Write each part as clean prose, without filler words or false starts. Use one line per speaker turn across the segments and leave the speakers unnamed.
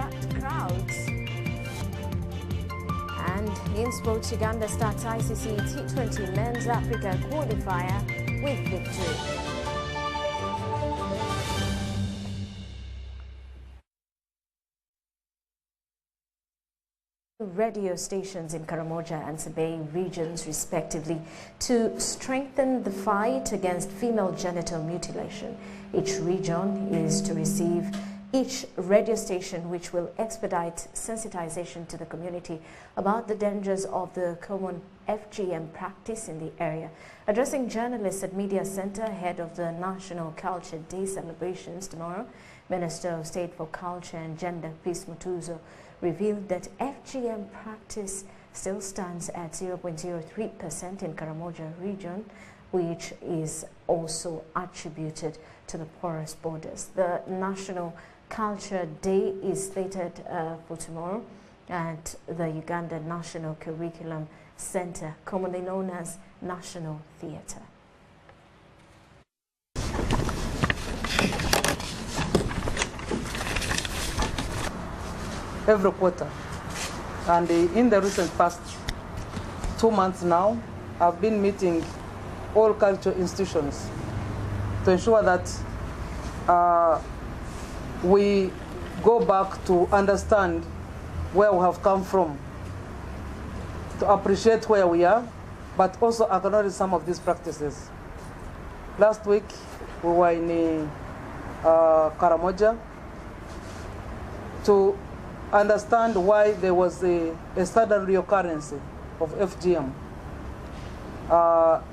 attract crowds. And in sports, Uganda starts ICC T20 Men's Africa qualifier with victory. Radio stations in Karamoja and Sabay regions respectively to strengthen the fight against female genital mutilation. Each region is to receive each radio station, which will expedite sensitization to the community about the dangers of the common FGM practice in the area. Addressing journalists at Media Center ahead of the National Culture Day celebrations tomorrow, Minister of State for Culture and Gender, Peace Mutuzo, revealed that FGM practice still stands at 0.03% in Karamoja region, which is also attributed to the porous borders. The National Culture Day is slated for tomorrow at the Uganda National Curriculum Center, commonly known as National Theatre.
Every quarter, and in the recent past 2 months now, I've been meeting all cultural institutions to ensure that we go back to understand where we have come from, to appreciate where we are, but also acknowledge some of these practices. Last week, we were in Karamoja to understand why there was a sudden reoccurrence of FGM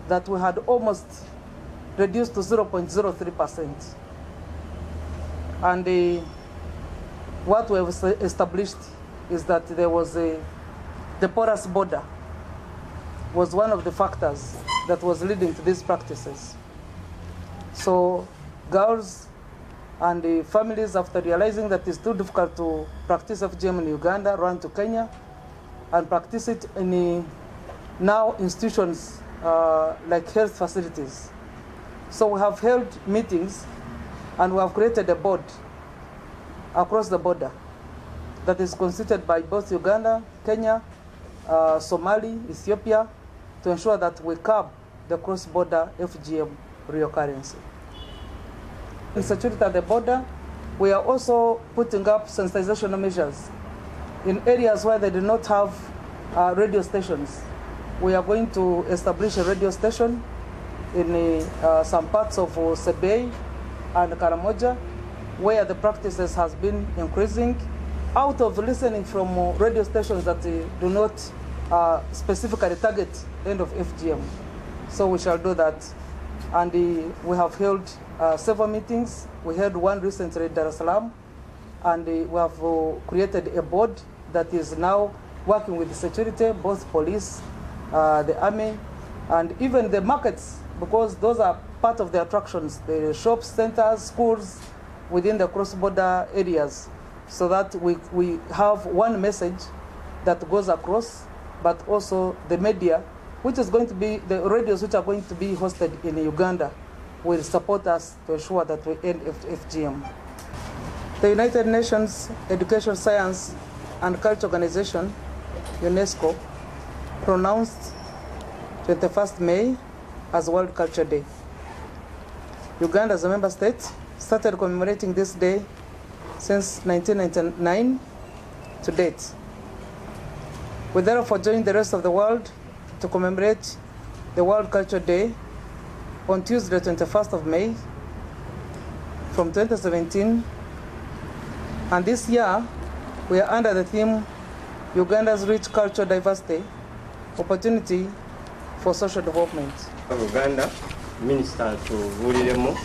that we had almost reduced to 0.03%. And what we have established is that there was the porous border was one of the factors that was leading to these practices. So girls and the families, after realizing that it's too difficult to practice FGM in Uganda, ran to Kenya and practice it in now institutions like health facilities. So we have held meetings and we have created a board across the border that is constituted by both Uganda, Kenya, Somali, Ethiopia, to ensure that we curb the cross-border FGM reoccurrence. In security at the border, we are also putting up sensitization measures in areas where they do not have radio stations. We are going to establish a radio station in some parts of Sebei and Karamoja, where the practices has been increasing, out of listening from radio stations that do not specifically target the end of FGM. So we shall do that. And we have held several meetings. We held one recently in Dar es Salaam, and we have created a board that is now working with the security, both police, the army, and even the markets, because those are part of the attractions, the shops, centers, schools within the cross-border areas, so that we have one message that goes across, but also the media, which is going to be the radios which are going to be hosted in Uganda, will support us to ensure that we end FGM. The United Nations Education, Science and Culture Organization, UNESCO, pronounced 21st May as World Culture Day. Uganda, as a member state, started commemorating this day since 1999 to date. We therefore join the rest of the world to commemorate the World Culture Day on Tuesday, 21st of May, from 2017. And this year, we are under the theme, Uganda's Rich Cultural Diversity, Opportunity for Social Development.
Uganda, Minister to Wuriremo,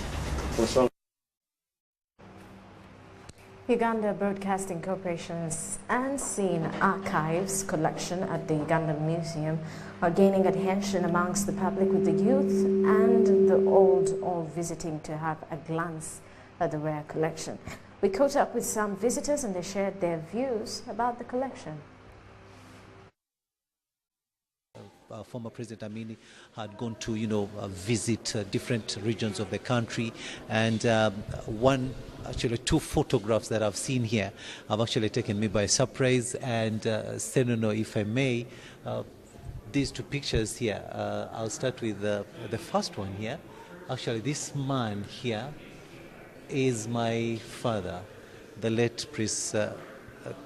Uganda Broadcasting Corporation's Unseen Archives collection at the Ugandan Museum are gaining attention amongst the public, with the youth and the old all visiting to have a glance at the rare collection. We caught up with some visitors and they shared their views about the collection.
former President Amini had gone to, visit different regions of the country. And actually, two photographs that I've seen here have actually taken me by surprise. And Senono, if I may, these two pictures here, I'll start with the first one here. Actually, this man here is my father, the late Priest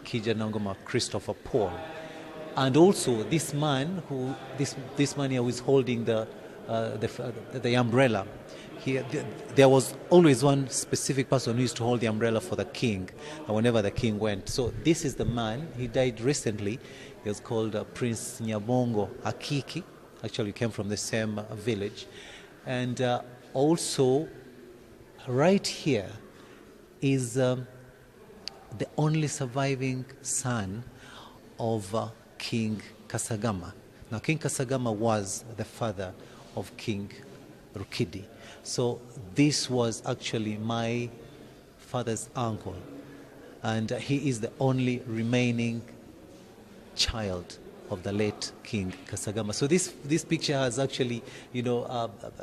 Kijanangoma Christopher Paul. And also this man this man here who is holding the umbrella. There was always one specific person who used to hold the umbrella for the king whenever the king went. So this is the man. He died recently. He was called Prince Nyabongo Akiki. Actually, he came from the same village. And also, right here is the only surviving son of King Kasagama. Now, King Kasagama was the father of King Rukidi. So this was actually my father's uncle, and he is the only remaining child of the late King Kasagama. So this picture has actually,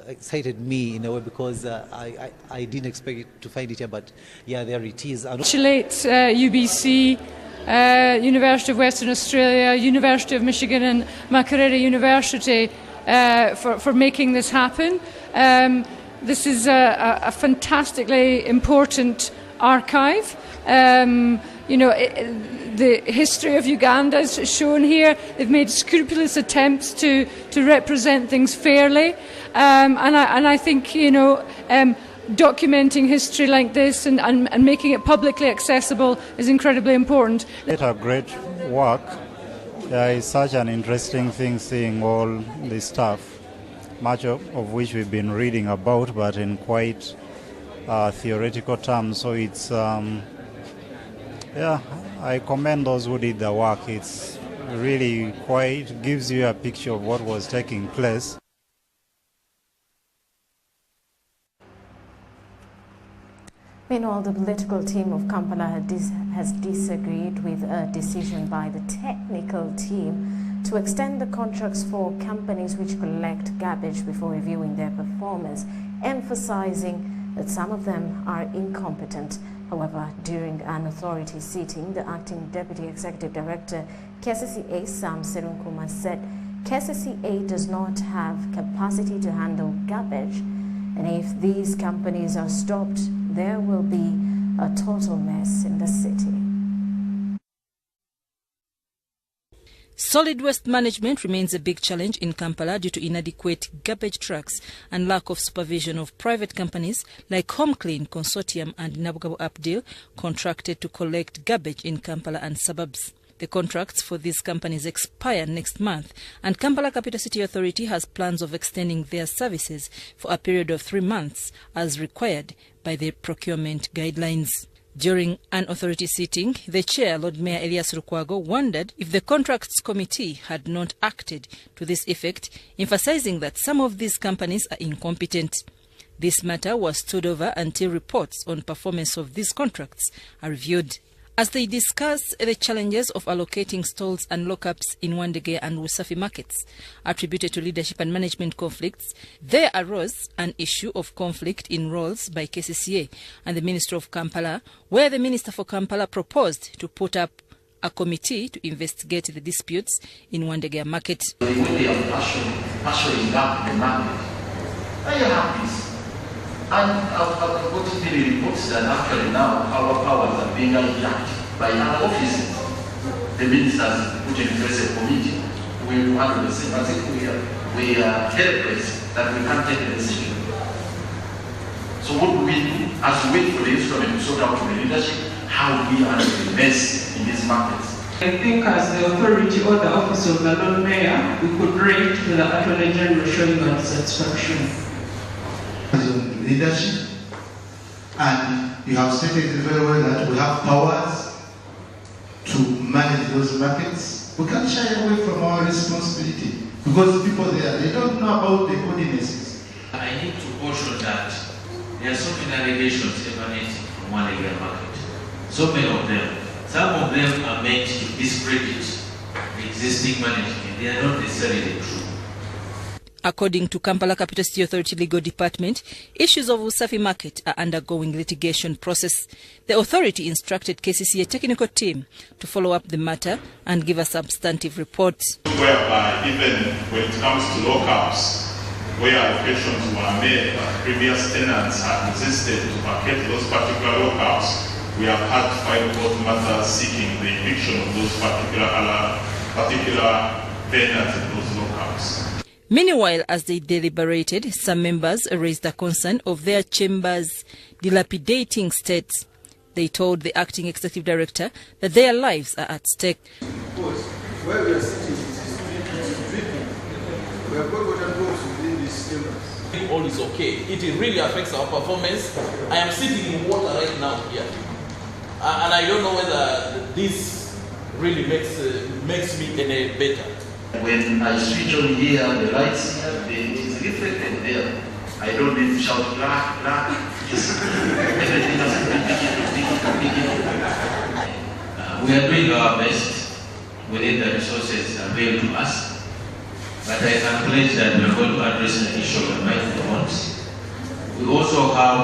excited me in a way, because I didn't expect to find it here, but yeah, there it is.
Congratulate UBC, University of Western Australia, University of Michigan and Makerere University for making this happen. This is a fantastically important archive. The history of Uganda is shown here. They've made scrupulous attempts to represent things fairly, and I think documenting history like this and making it publicly accessible is incredibly important.
It's a great work. It's such an interesting thing seeing all this stuff, much of which we've been reading about, but in quite theoretical terms. So it's, I commend those who did the work. It's really gives you a picture of what was taking place.
Meanwhile, the political team of Kampala has disagreed with a decision by the technical team to extend the contracts for companies which collect garbage before reviewing their performance, emphasizing that some of them are incompetent. However, during an authority sitting, the acting Deputy Executive Director, KCCA Sam Serunkuma, said KCCA does not have capacity to handle garbage, and if these companies are stopped, there will be a total mess in the city.
Solid waste management remains a big challenge in Kampala due to inadequate garbage trucks and lack of supervision of private companies like Home Clean Consortium and Nabugabo Updeal contracted to collect garbage in Kampala and suburbs. The contracts for these companies expire next month, and Kampala Capital City Authority has plans of extending their services for a period of 3 months as required by the procurement guidelines. During an authority sitting, the chair, Lord Mayor Elias Lukwago, wondered if the contracts committee had not acted to this effect, emphasizing that some of these companies are incompetent. This matter was stood over until reports on performance of these contracts are reviewed. As they discussed the challenges of allocating stalls and lockups in Wandege and Wasafi markets attributed to leadership and management conflicts, there arose an issue of conflict in roles by KCCA and the Minister of Kampala, where the Minister for Kampala proposed to put up a committee to investigate the disputes in Wandege market.
When they are passioning up the market, I have this. And I've got many reports that actually now our powers are being hijacked by other offices. The ministers put in place a committee. We handle the same. I think we are helpless that we can't take a decision. So what do we do? As we wait for the instrument to sort out the leadership, how do we handle the mess in these markets?
I think as the authority or the office of the Lord Mayor, we could write to the Attorney General showing our satisfaction.
Leadership, and you have stated very well that we have powers to manage those markets. We can't shy away from our responsibility because the people there, they don't know about the ordinances.
I need to caution that there are so many allegations emanating from one area market. So many of them. Some of them are meant to discredit the existing management. They are not necessarily true.
According to Kampala Capital City Authority Legal Department, issues of Usafi Market are undergoing litigation process. The authority instructed KCCA technical team to follow up the matter and give a substantive report.
Whereby even when it comes to lockups, where allocations were made but previous tenants had resisted to vacate those particular lockups, we have had to file court matters seeking the eviction of those particular tenants in those lockups.
Meanwhile, as they deliberated, some members raised the concern of their chambers' dilapidating state. They told the acting executive director that their lives are at stake.
Because where we are sitting, it is dripping. We have got water drops within these chambers.
All is okay. It really affects our performance. I am sitting in water right now here. And I don't know whether this really makes me any better.
When I switch on here, the lights here, it is reflected there. I don't need to shout, blah, blah. Everything has we are doing our best within the resources available to us. But I can pledge that we are going to address the issue of the microphones. We also have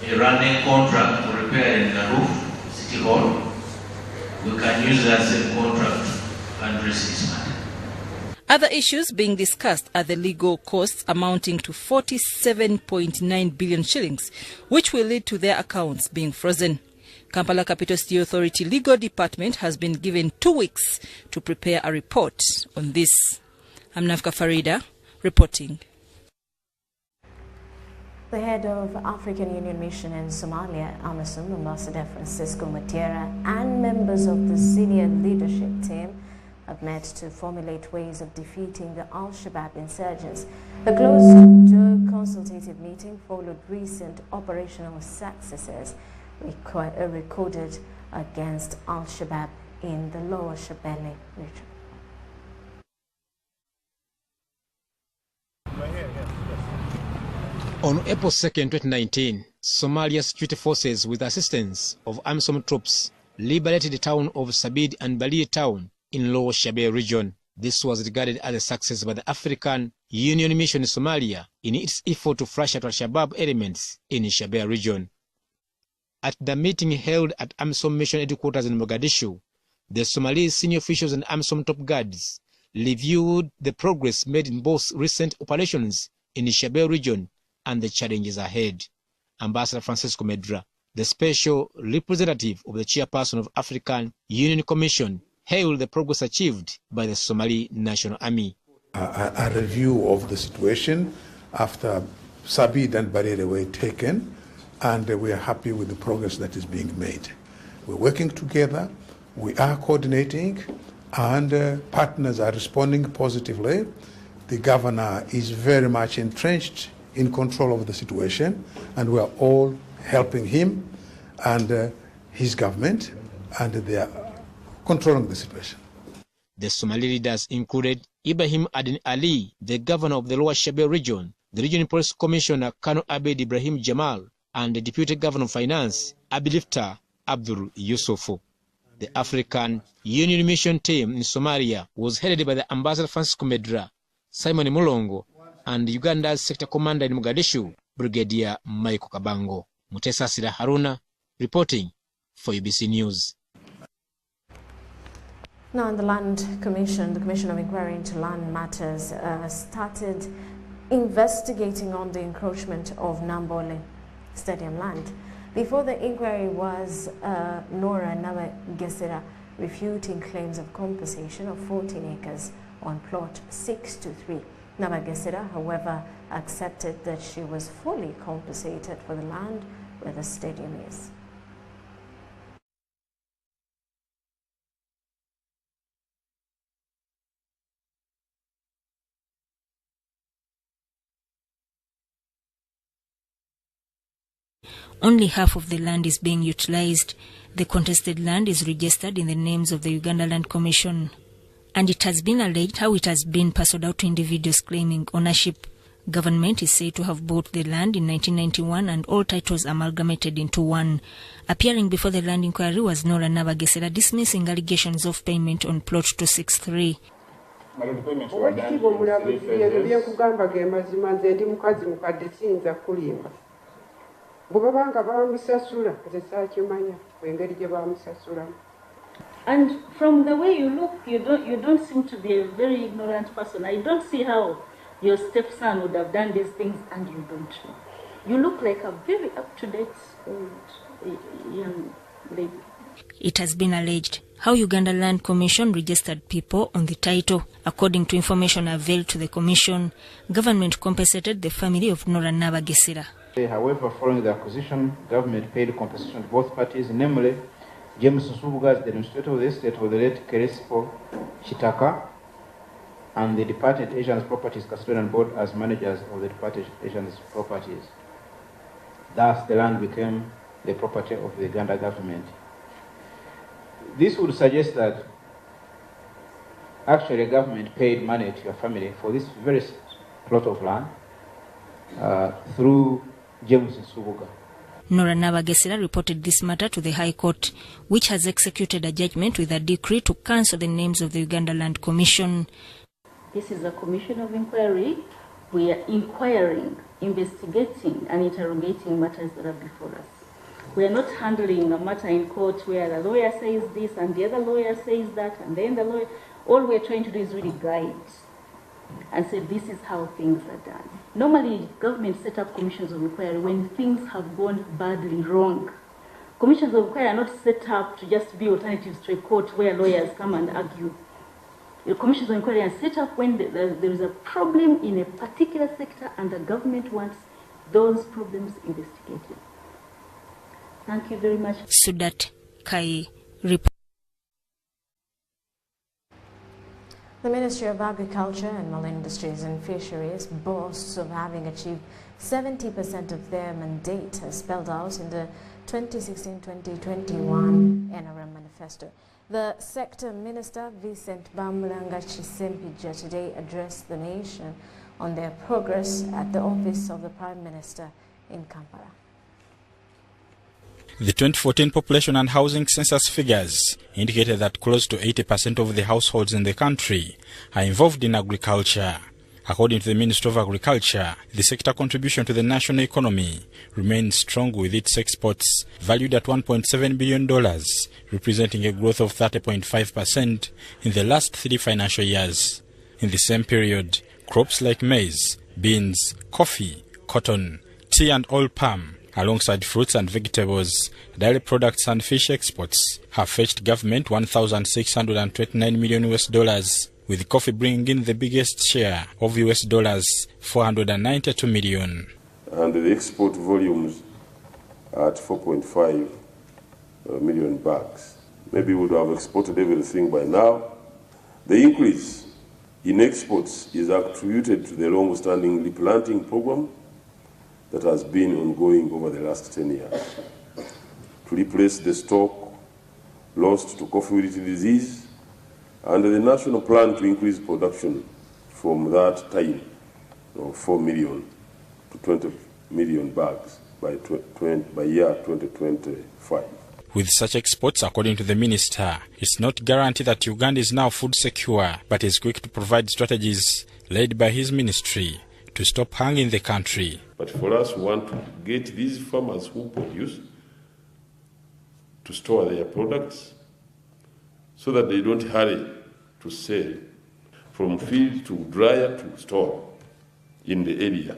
a running contract for repairing the roof, City Hall. We can use that same contract to address this matter.
Other issues being discussed are the legal costs amounting to 47.9 billion shillings, which will lead to their accounts being frozen. Kampala Capital City Authority Legal Department has been given 2 weeks to prepare a report on this. I'm Nafka Farida, reporting.
The head of African Union Mission in Somalia, AMISOM, Ambassador Francisco Matiera, and members of the senior leadership team have met to formulate ways of defeating the Al-Shabaab insurgents. The closed-door consultative meeting followed recent operational successes recorded against Al-Shabaab in the Lower Shabelle region.
On April 2, 2019, Somalia security forces with assistance of AMISOM troops liberated the town of Sabid and Balir town in Lower Shabelle region. This was regarded as a success by the African Union Mission in Somalia in its effort to flush out Al-Shabaab elements in Shabelle region. At the meeting held at AMISOM Mission headquarters in Mogadishu, the Somali senior officials and AMISOM top guards reviewed the progress made in both recent operations in the Shabelle region and the challenges ahead. Ambassador Francisco Medra, the special representative of the chairperson of African Union Commission, hailed the progress achieved by the Somali National Army.
A review of the situation after Sabid and Barir were taken, and we are happy with the progress that is being made. We're working together, we are coordinating, and partners are responding positively. The governor is very much entrenched in control of the situation, and we are all helping him and his government, and they are controlling the situation.
The Somali leaders included Ibrahim Aden Ali, the governor of the Lower Shabelle region, the regional police commissioner Colonel Abed Ibrahim Jamal, and the deputy governor of finance Abilifta Abdul Yusufu. The African Union Mission team in Somalia was headed by the Ambassador Francisco Medra, Simon Mulongo, and Uganda's sector commander in Mogadishu, Brigadier Michael Kabango. Mutesa Sira Haruna, reporting for Ubc News.
Now, in the Land Commission, the Commission of Inquiry into Land Matters started investigating on the encroachment of Nambole Stadium land. Before the inquiry was Nora Namagesera refuting claims of compensation of 14 acres on plot 623. Namagesera, however, accepted that she was fully compensated for the land where the stadium is.
Only half of the land is being utilized. The contested land is registered in the names of the Uganda Land Commission. And it has been alleged how it has been parceled out to individuals claiming ownership. Government is said to have bought the land in 1991 and all titles amalgamated into one. Appearing before the land inquiry was Nora Navagesera dismissing allegations of payment on plot 263.
Oweekitiibwa omulamuzi ebyo byenkugamba ge mazima nze ndi mukazi mukadde siyinza kulimba bwe baba nga bamusasula nze saakimanya engeri gye bamusasulamu.
And from the way you look, you don't seem to be a very ignorant person. I don't see how your stepson would have done these things and you don't know. You look like a very up-to-date young lady.
It has been alleged how Uganda Land Commission registered people on the title. According to information availed to the Commission, government compensated the family of Nora Nabagesera.
However, following the acquisition, government paid compensation to both parties, namely James Nsubuga, the administrator of the estate of the late Kerespo Chitaka, and the departed Asians Properties Custodian Board as managers of the departed Asians Properties. Thus, the land became the property of the Uganda government. This would suggest that actually government paid money to your family for this very plot of land through James Nsubuga.
Nora Nabagesera reported this matter to the High Court, which has executed a judgment with a decree to cancel the names of the Uganda Land Commission.
This is a commission of inquiry. We are inquiring, investigating, and interrogating matters that are before us. We are not handling a matter in court where the lawyer says this and the other lawyer says that, and then the lawyer. All we are trying to do is really guide and say this is how things are done. Normally, government set up commissions of inquiry when things have gone badly wrong. Commissions of inquiry are not set up to just be alternatives to a court where lawyers come and argue. The commissions of inquiry are set up when there is a problem in a particular sector and the government wants those problems investigated. Thank you very much.
Sudat Kai report.
The Ministry of Agriculture and Marine Industries and Fisheries boasts of having achieved 70% of their mandate as spelled out in the 2016-2021 NRM Manifesto. The Sector Minister, Vincent Bamulanga Chisempija, today addressed the nation on their progress at the office of the Prime Minister in Kampala.
The 2014 population and housing census figures indicated that close to 80% of the households in the country are involved in agriculture. According to the Ministry of Agriculture, the sector contribution to the national economy remains strong, with its exports valued at $1.7 billion, representing a growth of 30.5% in the last 3 financial years. In the same period, crops like maize, beans, coffee, cotton, tea and oil palm, alongside fruits and vegetables, dairy products and fish exports have fetched government $1,629 million, with coffee bringing in the biggest share of $492 million.
And the export volumes at 4.5 million bags. Maybe we would have exported everything by now. The increase in exports is attributed to the long-standing replanting program that has been ongoing over the last 10 years to replace the stock lost to coffee wilt disease, and the national plan to increase production from that time of 4 million to 20 million bags by year 2025.
With such exports, according to the minister, it's not guaranteed that Uganda is now food secure, but is quick to provide strategies led by his ministry to stop hunger in the country.
But for us, we want to get these farmers who produce to store their products so that they don't hurry to sell from field to dryer to store in the area.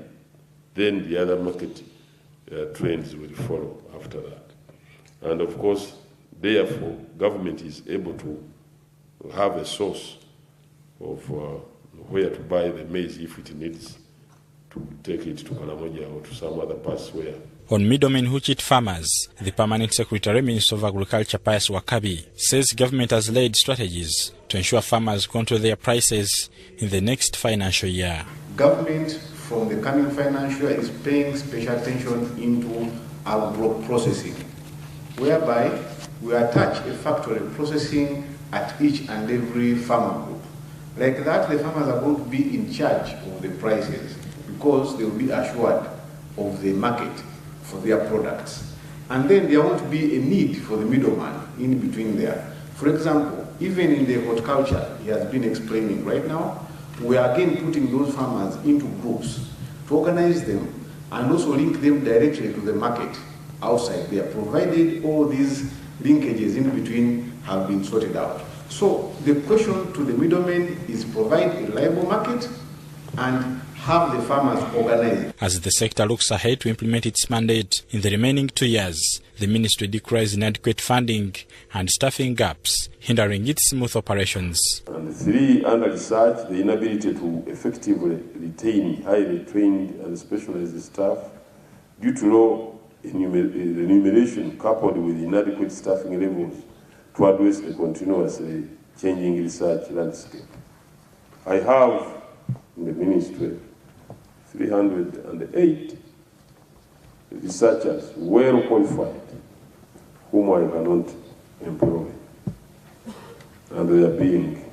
Then the other market trends will follow after that. And of course, therefore, government is able to have a source of where to buy the maize if it needs to take it to Karamoja or to some other parts where.
On Midom and Huchit farmers, the Permanent Secretary, Minister of Agriculture, Pius Wakabi, says government has laid strategies to ensure farmers control their prices in the next financial year.
Government from the coming financial year is paying special attention into agro-processing, whereby we attach a factory processing at each and every farmer group. Like that, the farmers are going to be in charge of the prices because they will be assured of the market for their products. And then there won't be a need for the middleman in between there. For example, even in the horticulture, he has been explaining right now, we are again putting those farmers into groups to organize them and also link them directly to the market outside there, provided all these linkages in between have been sorted out. So the question to the middlemen is provide a reliable market and have the farmers organize.
As the sector looks ahead to implement its mandate in the remaining 2 years, the ministry decries inadequate funding and staffing gaps, hindering its smooth operations.
And 3, under research, the inability to effectively retain highly trained and specialized staff due to low remuneration coupled with inadequate staffing levels to address the continuously changing research landscape. I have in the ministry 308 researchers well qualified whom I cannot employ, and they are being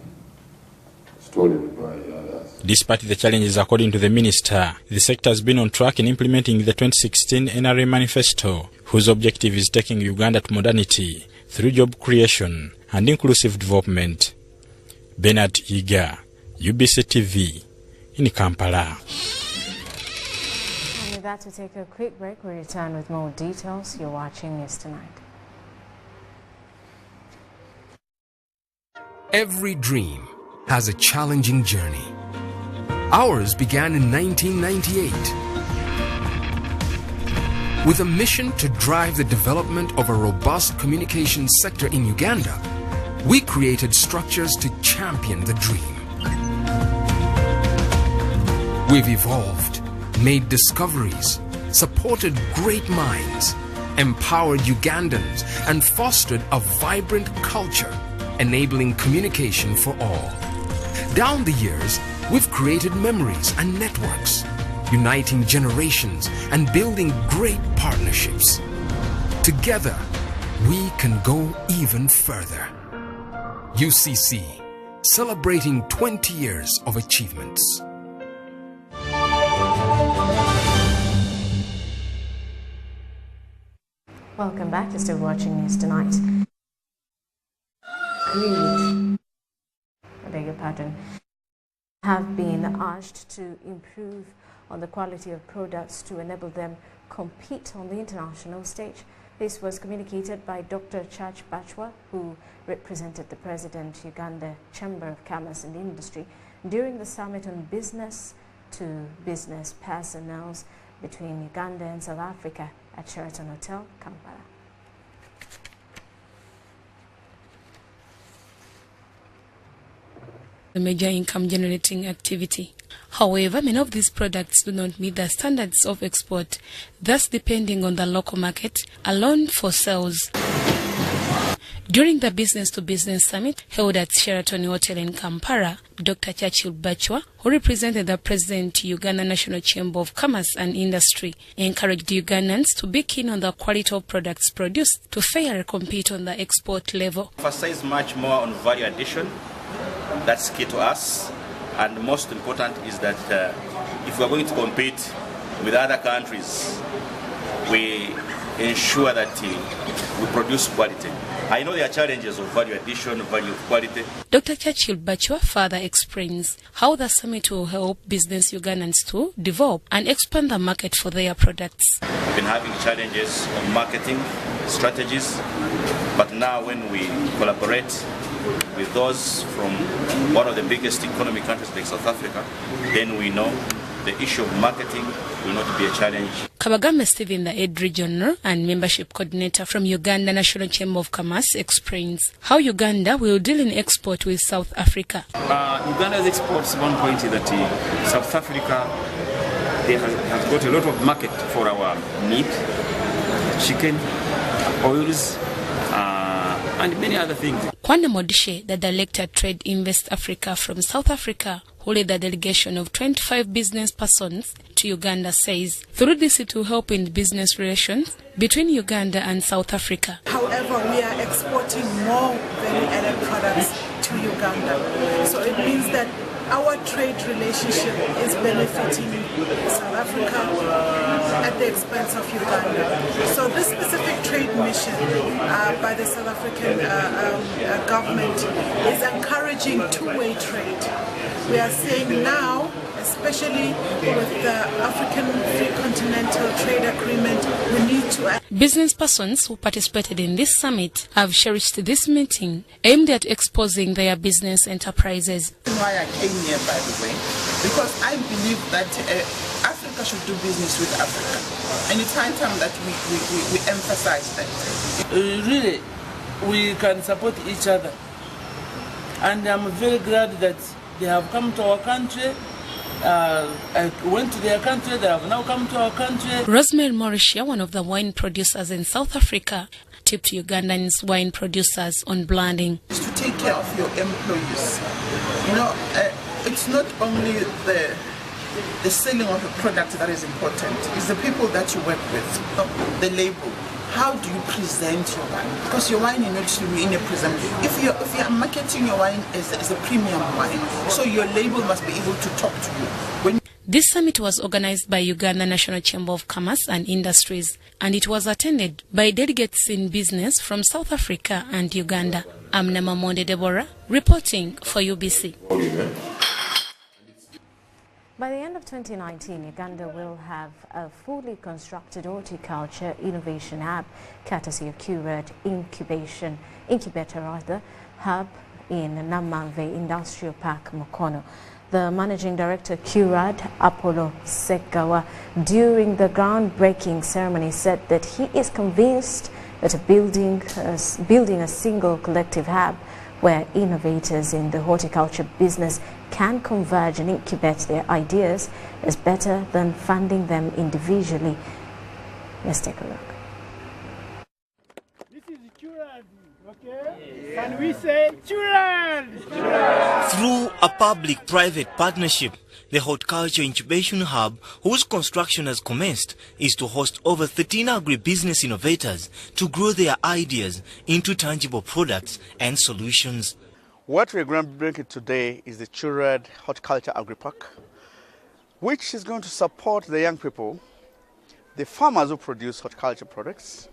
stolen by others.
Despite the challenges, according to the minister, the sector has been on track in implementing the 2016 NRA manifesto, whose objective is taking Uganda to modernity through job creation and inclusive development. Bernard Iga, UBC TV, in Kampala.
And with that, to take a quick break, we return with more details. You're watching News Tonight.
Every dream has a challenging journey. Ours began in 1998 with a mission to drive the development of a robust communications sector in Uganda. We created structures to champion the dream. We've evolved, made discoveries, supported great minds, empowered Ugandans, and fostered a vibrant culture, enabling communication for all. Down the years, we've created memories and networks, uniting generations and building great partnerships. Together, we can go even further. UCC, celebrating 20 years of achievements.
Welcome back. You're still watching News Tonight. Have been asked to improve on the quality of products to enable them compete on the international stage. This was communicated by Dr. Chach Bachwa, who represented the President, Uganda Chamber of Commerce and Industry, during the summit on business to business personnel between Uganda and South Africa at Sheraton Hotel, Kampala.
The major income generating activity. However, many of these products do not meet the standards of export, thus depending on the local market alone for sales. During the Business to Business Summit held at Sheraton Hotel in Kampala, Dr. Churchill Bachwa, who represented the President, Uganda National Chamber of Commerce and Industry, encouraged Ugandans to be keen on the quality of products produced to fairly compete on the export level.
Emphasize much more on value addition. That's key to us, and most important is that if we're going to compete with other countries, we ensure that we produce quality. I know there are challenges of value addition, value of quality.
Dr. Churchill Bachwa further explains how the summit will help business Ugandans to develop and expand the market for their products.
We've been having challenges of marketing strategies, but now when we collaborate with those from one of the biggest economic countries like South Africa, then we know the issue of marketing will not be a challenge.
Kabagame Stephen, the Aid Regional and Membership Coordinator from Uganda National Chamber of Commerce, explains how Uganda will deal in export with South Africa.
Uganda's exports, one point is that South Africa has got a lot of market for our meat, chicken, oils, and many other things.
Kwana Modishe, the Director Trade Invest Africa from South Africa, who led a delegation of 25 business persons to Uganda, says through this it will help in business relations between Uganda and South Africa.
However, we are exporting more value-added products to
to Uganda. So it means that our trade relationship is benefiting South Africa at the expense of Uganda. So this specific trade mission by the South African government is encouraging two-way trade. We are saying now, especially with the African Free Continental Trade Agreement, we need to...
Business persons who participated in this summit have cherished this meeting aimed at exposing their business enterprises.
Why I came here, by the way, because I believe that Africa should do business with Africa. And it's high time that we emphasize that.
Really, we can support each other. And I'm very glad that they have come to our country. I went to their country, they have now come to our country.
Rosemary Mauricia, one of the wine producers in South Africa, tipped Ugandans wine producers on blending.
To take care of your employees. You know, it's not only the selling of a product that is important, it's the people that you work with, the label. How do you present your wine? Because your wine is not in a present. If you're marketing your wine as a premium wine, so your label must be able to talk to you.
This summit was organized by Uganda National Chamber of Commerce and Industries, and it was attended by delegates in business from South Africa and Uganda. I'm Namamonde Deborah, reporting for UBC.
By the end of 2019, Uganda will have a fully constructed horticulture innovation hub, courtesy of QRAD Incubator hub in Namamve Industrial Park, Mukono. The managing director, QRAD, Apollo Segawa, during the groundbreaking ceremony said that he is convinced that building a single collective hub where innovators in the horticulture business can converge and incubate their ideas is better than funding them individually. Let's take a look.
This is Churad, okay? Can we say Churad?
Through a public-private partnership, the Horticulture Incubation Hub, whose construction has commenced, is to host over 13 agribusiness innovators to grow their ideas into tangible products and solutions.
What we're going to bring today is the Churad Horticulture Agri-Park, which is going to support the young people, the farmers who produce horticulture products,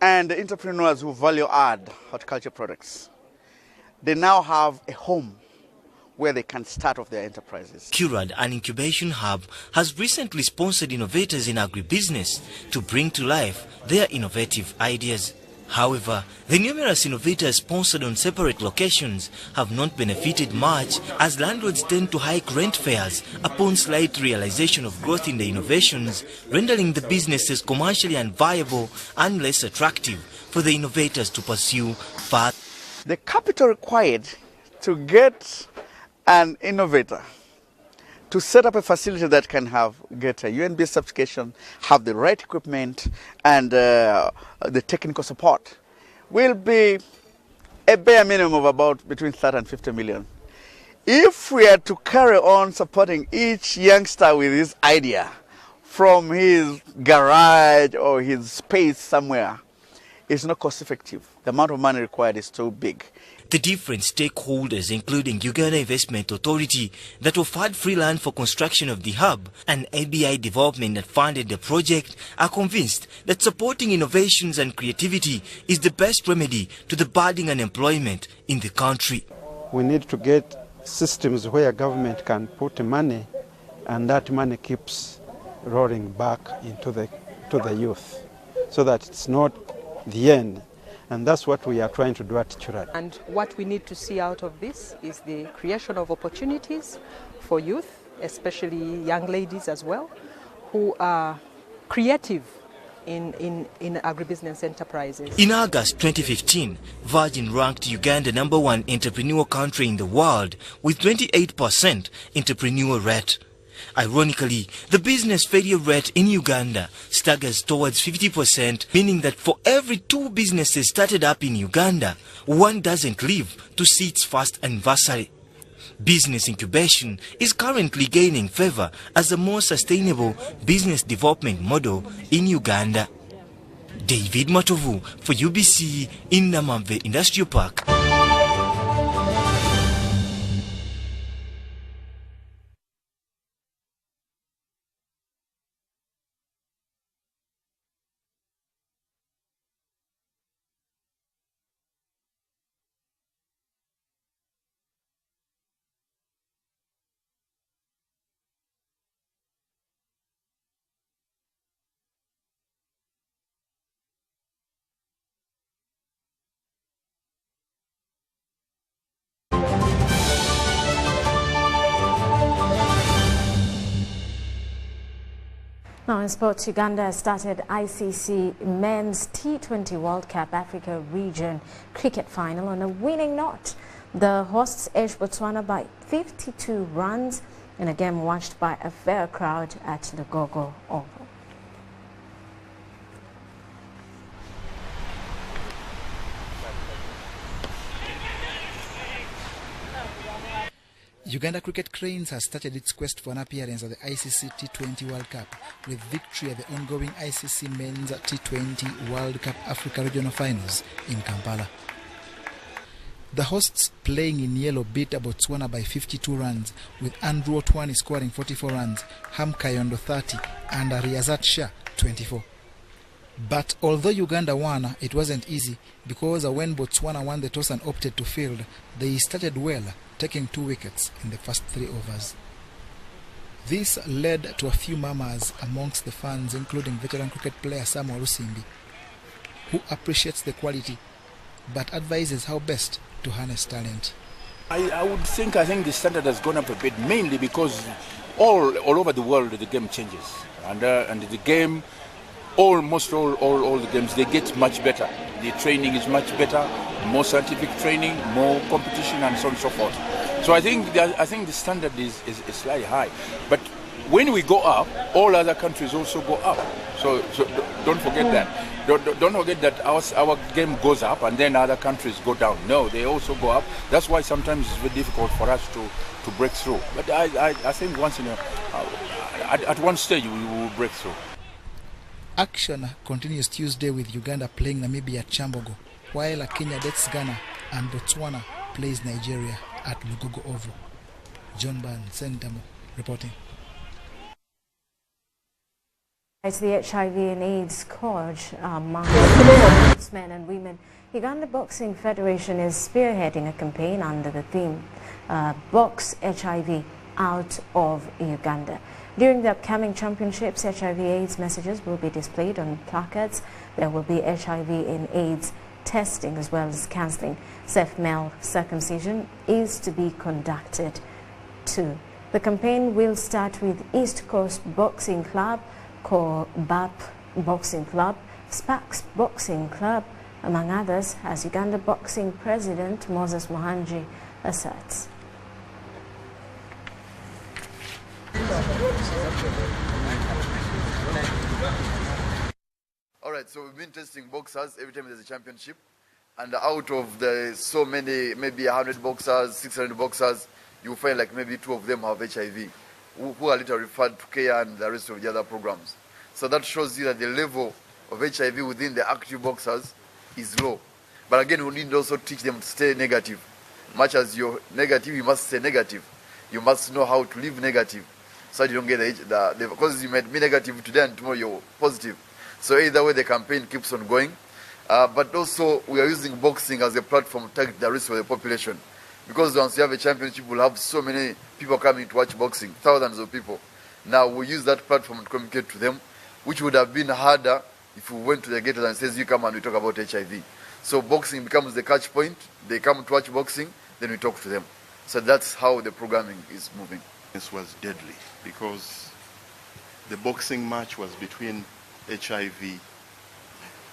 and the entrepreneurs who value add horticulture products. They now have a home where they can start off their enterprises.
QRAD, an incubation hub, has recently sponsored innovators in agribusiness to bring to life their innovative ideas. However, the numerous innovators sponsored on separate locations have not benefited much, as landlords tend to hike rent fares upon slight realization of growth in the innovations, rendering the businesses commercially unviable and less attractive for the innovators to pursue further.
The capital required to get an innovator to set up a facility that can get a UNB certification, have the right equipment and the technical support will be a bare minimum of about between 30 and 50 million. If we are to carry on supporting each youngster with his idea from his garage or his space somewhere, it's not cost effective. The amount of money required is too big.
The different stakeholders, including Uganda Investment Authority that offered free land for construction of the hub and ABI Development that funded the project, are convinced that supporting innovations and creativity is the best remedy to the budding unemployment in the country.
We need to get systems where government can put money and that money keeps rolling back into the youth so that it's not the end. And that's what we are trying to do at Churad.
And what we need to see out of this is the creation of opportunities for youth, especially young ladies as well, who are creative in agribusiness enterprises.
In August 2015, Virgin ranked Uganda #1 entrepreneur country in the world with 28% entrepreneur rate. Ironically, the business failure rate in Uganda staggers towards 50%, meaning that for every 2 businesses started up in Uganda, 1 doesn't live to see its first anniversary. Business incubation is currently gaining favor as a more sustainable business development model in Uganda. David Matovu for UBC in Namamve Industrial Park.
Now in sports, Uganda has started ICC Men's T20 World Cup Africa Region Cricket Final on a winning note. The hosts edged Botswana by 52 runs in a game watched by a fair crowd at the Gogo Oval.
Uganda Cricket Cranes has started its quest for an appearance at the ICC T20 World Cup with victory at the ongoing ICC Men's T20 World Cup Africa Regional Finals in Kampala. The hosts, playing in yellow, beat Botswana by 52 runs, with Andrew Otwani scoring 44 runs, Ham Kayondo 30 and Riyazat Shah 24. But although Uganda won, it wasn't easy because when Botswana won the toss and opted to field, they started well, taking 2 wickets in the first 3 overs. This led to a few murmurs amongst the fans, including veteran cricket player Samuel Lusimbi, who appreciates the quality but advises how best to harness talent.
I think the standard has gone up a bit, mainly because all over the world the game changes, and the game, almost all the games, they get much better. The training is much better, more scientific training, more competition, and so on and so forth. So I think the standard is slightly high. But when we go up, all other countries also go up. So don't forget that. Don't forget that our game goes up and then other countries go down. No, they also go up. That's why sometimes it's very difficult for us to break through. But I think once at one stage we will break through.
Action continues Tuesday with Uganda playing Namibia at Chambogo, while Kenya dates Ghana and Botswana plays Nigeria at Lugogo Oval. John Ban, Sentamo, reporting.
It's the HIV and AIDS scourge among men and women. Uganda Boxing Federation is spearheading a campaign under the theme Box HIV Out of Uganda. During the upcoming championships, HIV/AIDS messages will be displayed on placards. There will be HIV and AIDS testing as well as counseling. Safe male circumcision is to be conducted too. The campaign will start with East Coast Boxing Club, BAP Boxing Club, Sparks Boxing Club, among others, as Uganda Boxing President Moses Mohanji asserts.
Alright, so we've been testing boxers every time there's a championship, and out of the so many, maybe 100 boxers, 600 boxers, you find like maybe 2 of them have HIV, who are later referred to care and the rest of the other programs. So that shows you that the level of HIV within the active boxers is low. But again, we need also teach them to stay negative. Much as you're negative, you must stay negative. You must know how to live negative, so you don't get because you might be negative today and tomorrow you're positive. So either way, the campaign keeps on going. But also, we are using boxing as a platform to target the rest of the population. Because once you have a championship, we'll have so many people coming to watch boxing, thousands of people. Now, we use that platform to communicate to them, which would have been harder if we went to the gators and says, you come and we talk about HIV. So boxing becomes the catch point. They come to watch boxing, then we talk to them. So that's how the programming is moving.
This was deadly because the boxing match was between HIV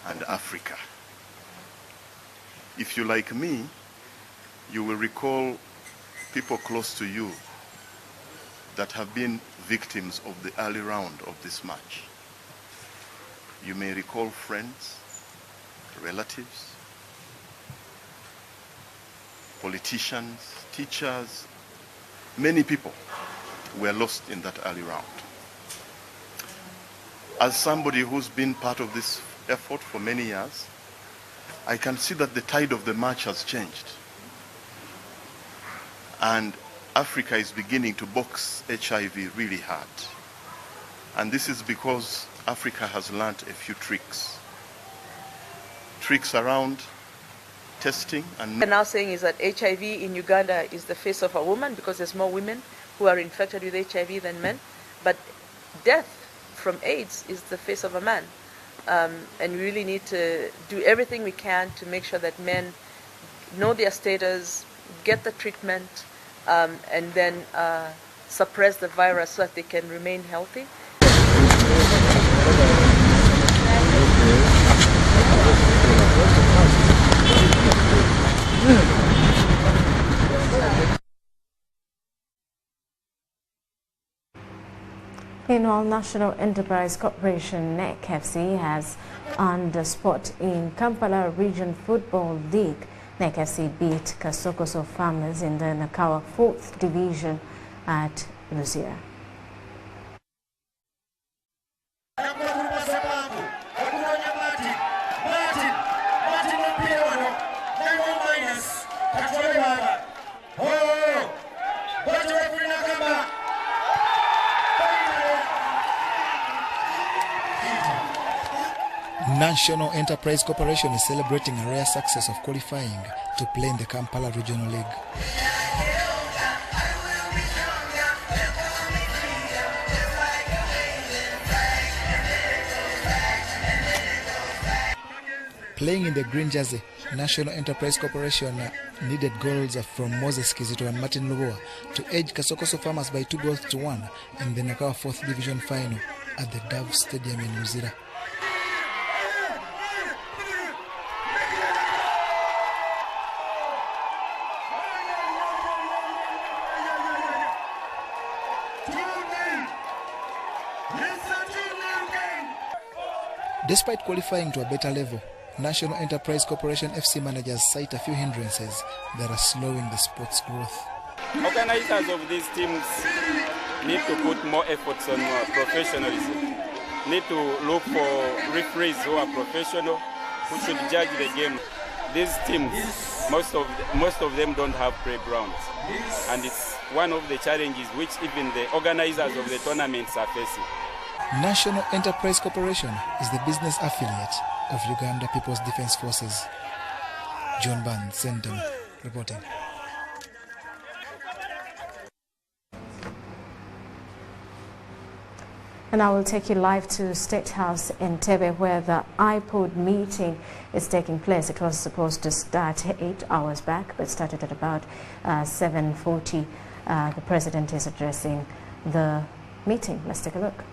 and Africa. If you like me, you will recall people close to you that have been victims of the early round of this match. You may recall friends, relatives, politicians, teachers. Many people were lost in that early round. As somebody who's been part of this effort for many years, I can see that the tide of the match has changed. And Africa is beginning to box HIV really hard. And this is because Africa has learnt a few tricks. Tricks around testing and...
What we're now saying is that HIV in Uganda is the face of a woman because there's more women who are infected with HIV than men. But death from AIDS is the face of a man. And we really need to do everything we can to make sure that men know their status, get the treatment, and then suppress the virus so that they can remain healthy.
Meanwhile, National Enterprise Corporation NEC FC has earned a spot in Kampala Region Football League. NEC FC beat Kasokoso Farmers in the Nakawa 4th Division at Luzira.
National Enterprise Corporation is celebrating a rare success of qualifying to play in the Kampala Regional League. Playing in the green jersey, National Enterprise Corporation needed goals from Moses Kizito and Martin Luboa to edge Kasokoso Farmers by 2-1 in the Nakawa 4th Division final at the Dove Stadium in Luzira. Despite qualifying to a better level, National Enterprise Corporation FC managers cite a few hindrances that are slowing the sport's growth.
Organizers of these teams need to put more efforts on professionalism, need to look for referees who are professional, who should judge the game. These teams, most of them don't have playgrounds, and it's one of the challenges which even the organizers of the tournaments are facing.
National Enterprise Corporation is the business affiliate of Uganda People's Defense Forces. John Barnes, Sentinel, reporting.
And I will take you live to State House in Tebe, where the IPOD meeting is taking place. It was supposed to start 8 hours back, but started at about 7:40. The president is addressing the meeting. Let's take a look.